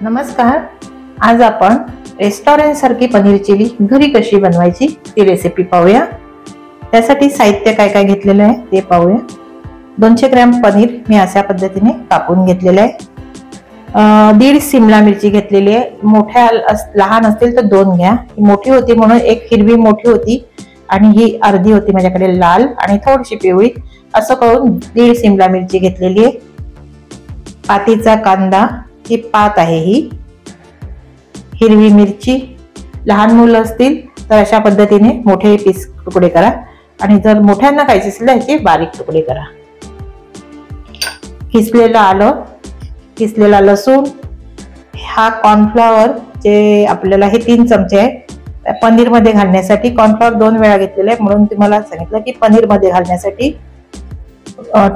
नमस्कार. आज आपण रेस्टॉरंट सारखी पनीर चिली घरी कशी बनवायची ती रेसिपी पाहूया. त्यासाठी साहित्य काय काय घेतलेलं आहे ते पाहूया. 200 ग्रॅम पनीर मी अशा पद्धतीने कापून घेतलेलं आहे. 1.5 सिमला मिरची घेतलेली आहे. मोठ्या लहान असतील तर 2 घ्या. मोठी होती म्हणून एक हिरवी मोठी होती आणि ही अर्धी होती माझ्याकडे लाल आणि थोडीशी पिवळी. असं करून 1.5 सिमला मिरची घेतलेली आहे. पातीचा कांदा, ही पात आहे. ही हिरवी मिरची, लहान मुलं असतील तर अशा पद्धतीने मोठे पीस तुकडे करा आणि जर मोठ्यांना खायचे असेल तर ह्याचे बारीक तुकडे करा. किसलेलं आलं, किसलेला लसूण, हा कॉर्नफ्लॉवर जे आपल्याला हे 3 चमचे आहे पनीर मध्ये घालण्यासाठी. कॉर्नफ्लॉवर 2 वेळा घेतलेला आहे म्हणून तुम्हाला सांगितलं की पनीर मध्ये घालण्यासाठी.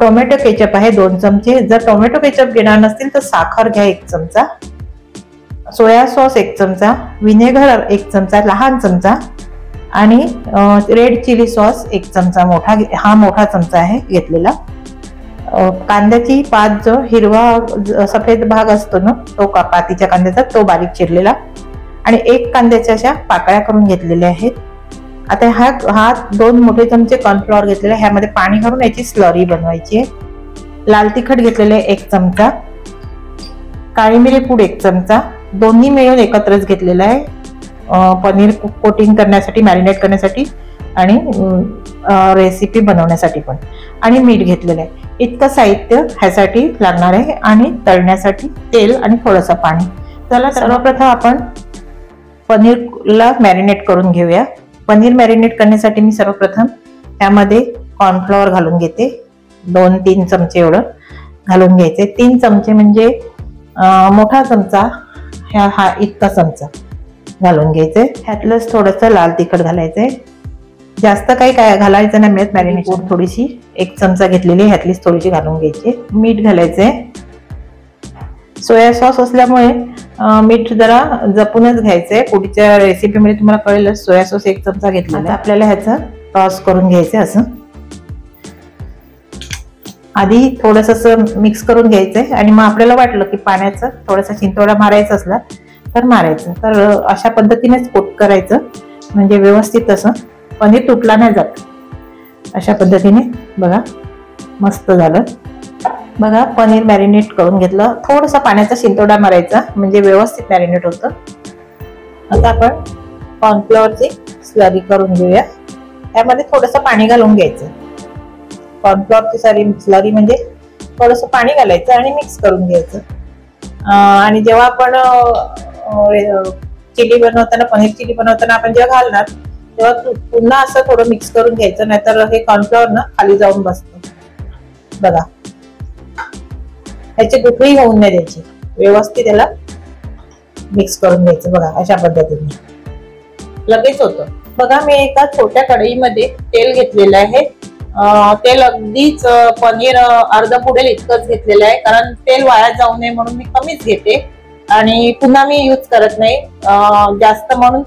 टोमॅटो केचप आहे 2 चमचे. जर टोमॅटो केचप घेणार नसतील तर साखर घ्या 1 चमचा, सोया सॉस 1 चमचा, विनेगर 1 चमचा लहान चमचा आणि रेड चिली सॉस 1 चमचा मोठा चमचा आहे घेतलेला. कांद्याची पात, जो हिरवा सफेद भाग असतो ना तो पातीच्या कांद्याचा, तो बारीक चिरलेला आणि 1 कांद्याच्या अशा पाकळ्या करून घेतलेल्या आहेत. आता हा 2 मोठे चमचे कॉर्नफ्लॉवर घेतलेले, ह्यामध्ये पाणी घालून याची स्लरी बनवायची आहे. लाल तिखट घेतलेले 1 चमचा, काळी मिरी पूड 1 चमचा, दोन्ही मिळून एकत्रच घेतलेला आहे पनीर कोटिंग करण्यासाठी, मॅरिनेट करण्यासाठी आणि रेसिपी बनवण्यासाठी पण. आणि मीठ घेतलेलं आहे. इतकं साहित्य ह्यासाठी लागणार आहे आणि तळण्यासाठी तेल आणि थोडंसं पाणी. चला सर्वप्रथम आपण पनीरला मॅरिनेट करून घेऊया. पनीर मॅरिनेट करण्यासाठी मी सर्वप्रथम त्यामध्ये कॉर्नफ्लॉवर घालून घेते. 2-3 चमचे एवढं घालून घ्यायचे. 3 चमचे म्हणजे मोठा चमचा, हा इतका चमचा घालून घ्यायचे. ह्यातलंच थोडंसं लाल तिखट घालायचंय. जास्त काही काय घालायचं नाही मिळत. मॅरिनेट थोडीशी 1 चमचा घेतलेली, ह्यातलीच थोडीशी घालून घ्यायची. मीठ घालायचंय. सोया सॉस असल्यामुळे मीठ जरा जपूनच घ्यायचंय. पुढच्या रेसिपीमध्ये तुम्हाला कळेल. सोया सॉस 1 चमचा घेतलेला. आपल्याला ह्याचं टॉस करून घ्यायचं. असं आधी थोडंसं मिक्स करून घ्यायचंय आणि मग आपल्याला वाटलं की पाण्याचं थोडासा शिंतोडा मारायचा असला तर मारायचं. तर अशा पद्धतीनेच कोट करायचं म्हणजे व्यवस्थित असं पनीर तुटला नाही जात. अशा पद्धतीने बघा मस्त झालं. बघा पनीर मॅरिनेट करून घेतलं. थोडासा पाण्याचा शिंतोडा मारायचा म्हणजे व्यवस्थित मॅरिनेट होतं. आता आपण कॉर्नफ्लॉवरची स्लरी करून घेऊया. त्यामध्ये थोडंसं पाणी घालून घ्यायचं. कॉर्नफ्लॉवरची स्लरी म्हणजे थोडंसं पाणी घालायचं आणि मिक्स करून घ्यायचं. आणि जेव्हा आपण चिली बनवताना, पनीर चिली बनवताना आपण जेव्हा घालणार तेव्हा पुन्हा असं थोडं मिक्स करून घ्यायचं, नाहीतर हे कॉर्नफ्लॉवर ना खाली जाऊन बसतं. बघा ह्याची गुठळी होऊन नाही द्यायची. व्यवस्थित त्याला मिक्स करून घ्यायचं. बघा अशा पद्धतीने लगेच होतं. बघा मी एका छोट्या कढईमध्ये तेल घेतलेलं आहे. तेल अगदीच पनीर अर्ध पुडेल इतकंच घेतलेलं आहे, कारण तेल वाया जाऊ नये म्हणून मी कमीच घेते आणि पुन्हा मी यूज करत नाही जास्त, म्हणून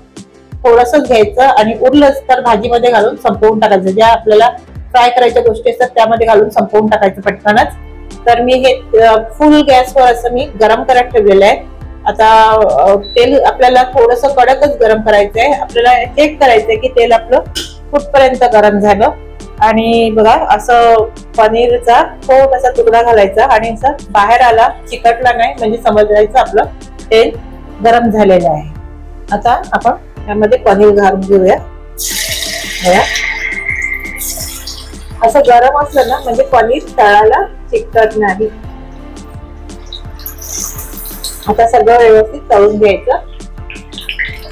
थोडंसं घ्यायचं आणि उरलंच तर भाजीमध्ये घालून संपवून टाकायचं. ज्या आपल्याला फ्राय करायच्या गोष्टी असतात त्यामध्ये घालून संपवून टाकायचं पटकनच. तर मी हे फुल गॅसवर असं मी गरम करत ठेवलेलं आहे. आता तेल आपल्याला थोडंसं कडकच गरम करायचं आहे. आपल्याला चेक करायचंय की तेल आपलं कुठपर्यंत गरम झालं. आणि बघा असं पनीरचा थोडासा तुकडा घालायचा आणि असं बाहेर आला, चिकटला नाही म्हणजे समजायचं आपलं तेल गरम झालेलं आहे. आता आपण यामध्ये पनीर घालून घेऊया. असं गरम असलं ना म्हणजे पनीर तळाला चिकटत नाही. आता सगळं व्यवस्थित तळून घ्यायचं.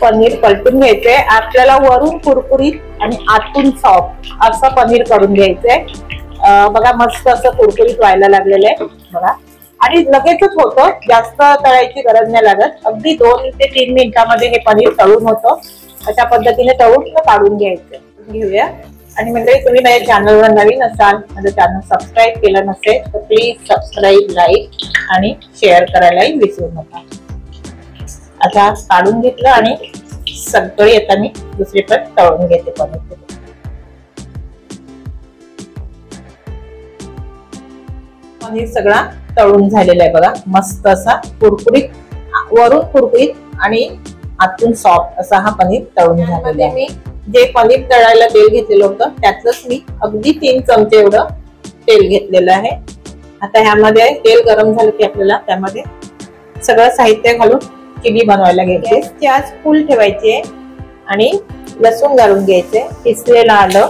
पनीर पलटून घ्यायचंय. आपल्याला वरून कुरकुरीत आणि आतून सॉफ्ट असं पनीर करून घ्यायचंय. बघा मस्त असं कुरकुरीत व्हायला लागलेलं आहे बघा. आणि लगेचच होतं, जास्त तळायची गरज नाही लागत. अगदी 2 ते 3 मिनिटांमध्ये हे पनीर तळून होतं. अशा पद्धतीने तळून काढून घ्यायचं. घेऊया. आणि म्हणजे तुम्ही माझ्या चॅनलवर नवीन असाल, माझं चॅनल सबस्क्राईब केलं नसेल तर प्लीज सबस्क्राईब, लाईक आणि शेअर करायलाही विसरू नका. आता काढून घेतलं आणि सगळी आता मी दुसरी पण तळून घेते पनीर. पनीर सगळा तळून झालेला आहे बघा. मस्त असा कुरकुरीत वरून कुरकुरीत आणि आतून सॉफ्ट असा हा पनीर तळून झालेला आहे. मी जे पनीर तळायला तेल घेतलेलं होतं त्यातलंच मी अगदी 3 चमचे एवढं तेल घेतलेलं आहे. आता ह्यामध्ये तेल गरम झालं की आपल्याला त्यामध्ये सगळं साहित्य घालून चिली बनवायला घ्यायची. गॅसची आज फुल ठेवायची आहे आणि लसूण घालून घ्यायचे, किसलेलं आलं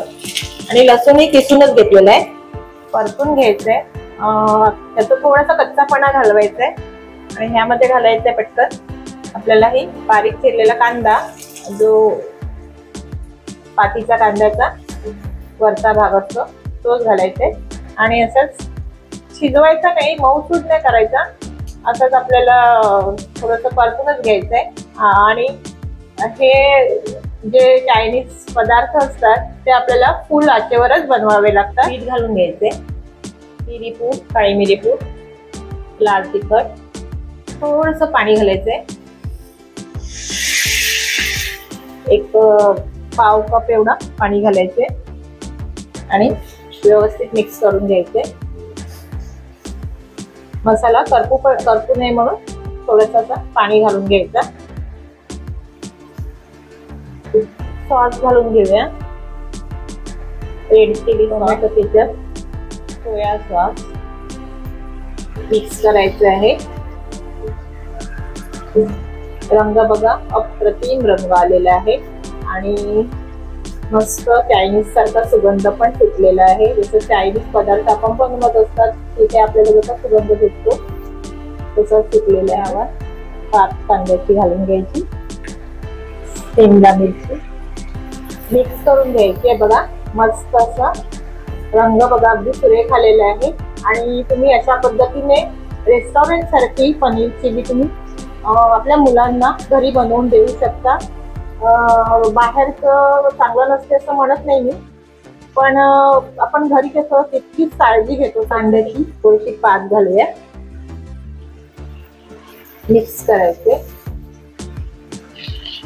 आणि लसूणही किसूनच घेतलेलं आहे. परतून घ्यायचंय, त्याचा थोडासा कच्चापणा घालवायचा आहे आणि ह्यामध्ये घालायचंय पटकन आपल्याला ही बारीक चिरलेला कांदा, जो पातीचा कांद्याचा वरचा भाग असतो तोच घालायचा आहे आणि असंच शिजवायचा नाही, मऊसूद नाही करायचा, असंच आपल्याला थोडंसं परतूनच घ्यायचंय. आणि हे जे चायनीज पदार्थ असतात ते आपल्याला फुल आचेवरच बनवावे लागतात. मीठ घालून घ्यायचे, मिरीपूड, काळी मिरीपूड, लाल तिखट, थोडंसं पाणी घालायचंय, एक पाव कप एवढा पाणी घालायचे आणि व्यवस्थित मिक्स करून घ्यायचे. मसाला करपू नये म्हणून थोडंसं पाणी घालून घ्यायचं. सॉस घालून घेऊया, red chilli tomato ketchup, soya sauce mix करायचं आहे. रंग बघा अप्रतिम रंग आलेला आहे आणि मस्त चायनीज सारखा सुगंध पण सुटलेला आहे. जसं चायनीज पदार्थ आपण बनवत असतात तिथे आपल्याला जसा सुगंध सुटतो तसा सुटलेला आहे. हवा पात कांद्याची घालून घ्यायची, शिमला मिरची मिक्स करून घ्यायची आहे. बघा मस्त असा रंग बघा अगदी सुरेख आलेला आहे. आणि तुम्ही अशा पद्धतीने रेस्टॉरंट सारखी पनीर चिली तुम्ही आपल्या मुलांना घरी बनवून देऊ शकता. बाहेरचं चांगलं नसते असं म्हणत नाही मी, पण आपण घरी कसं तितकीच काळजी घेतो. कांद्याची थोडीशी पात घालूया, मिक्स करायचे.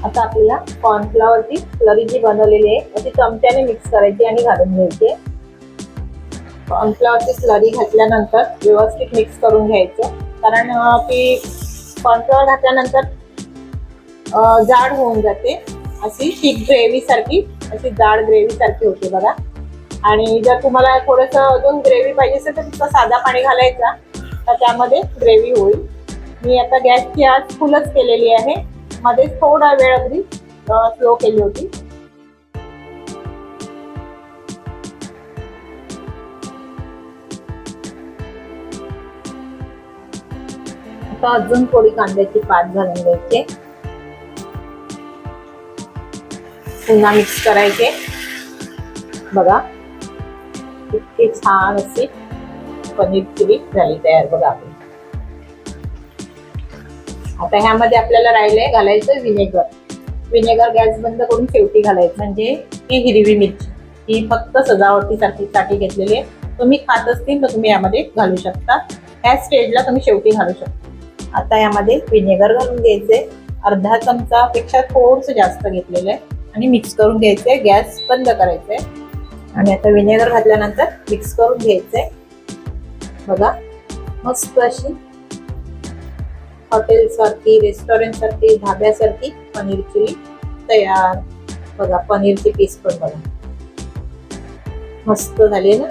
आता आपल्याला कॉर्नफ्लॉवरची स्लरी जी बनवलेली आहे अशी चमच्याने मिक्स करायची आणि घालून घ्यायची. कॉर्नफ्लॉवरची स्लरी घातल्यानंतर व्यवस्थित मिक्स करून घ्यायचं, कारण ती कॉर्नफ्लॉवर घातल्यानंतर जाड होऊन जाते, अशी थिक ग्रेव्ही सारखी, अशी जाड ग्रेव्ही सारखी होते बघा. आणि जर तुम्हाला थोडंसं अजून ग्रेव्ही पाहिजे असेल तर तुमचा साधा पाणी घालायचा, तर त्यामध्ये ग्रेव्ही होईल. मी आता गॅसची आज फुलच केलेली आहे, मध्ये थोडा वेळ अगदी स्लो केली होती. आता अजून थोडी कांद्याची पात घालून घ्यायची, पुन्हा मिक्स करायचे. बघा इतकी छान अशी पनीर चिली झाली तयार बघा आपली. आता ह्यामध्ये आपल्याला राहिलंय घालायचं विनेगर. विनेगर गॅस बंद करून शेवटी घालायचं. म्हणजे ही हिरवी मिरची ही फक्त सजावटीसाठी घेतलेली आहे. तुम्ही खात असतील तर तुम्ही यामध्ये घालू शकता, ह्या स्टेजला तुम्ही शेवटी घालू शकता. आता यामध्ये विनेगर घालून घ्यायचे, अर्धा चमचा पेक्षा थोडंसं जास्त घेतलेलं आहे आणि मिक्स करून घ्यायचंय. गॅस बंद करायचंय आणि आता विनेगर घातल्यानंतर मिक्स करून घ्यायचंय. बघा मस्त अशी हॉटेल सारखी, रेस्टॉरंट सारखी, धाब्यासारखी पनीर चिली तयार. बघा पनीरचे पीस पण बघा मस्त झाले ना.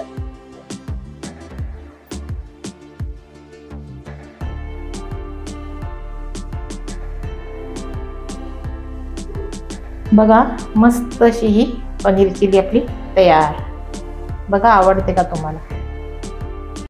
बघा मस्त अशी ही पनीर चिली आपली तयार. बघा आवडते का तुम्हाला?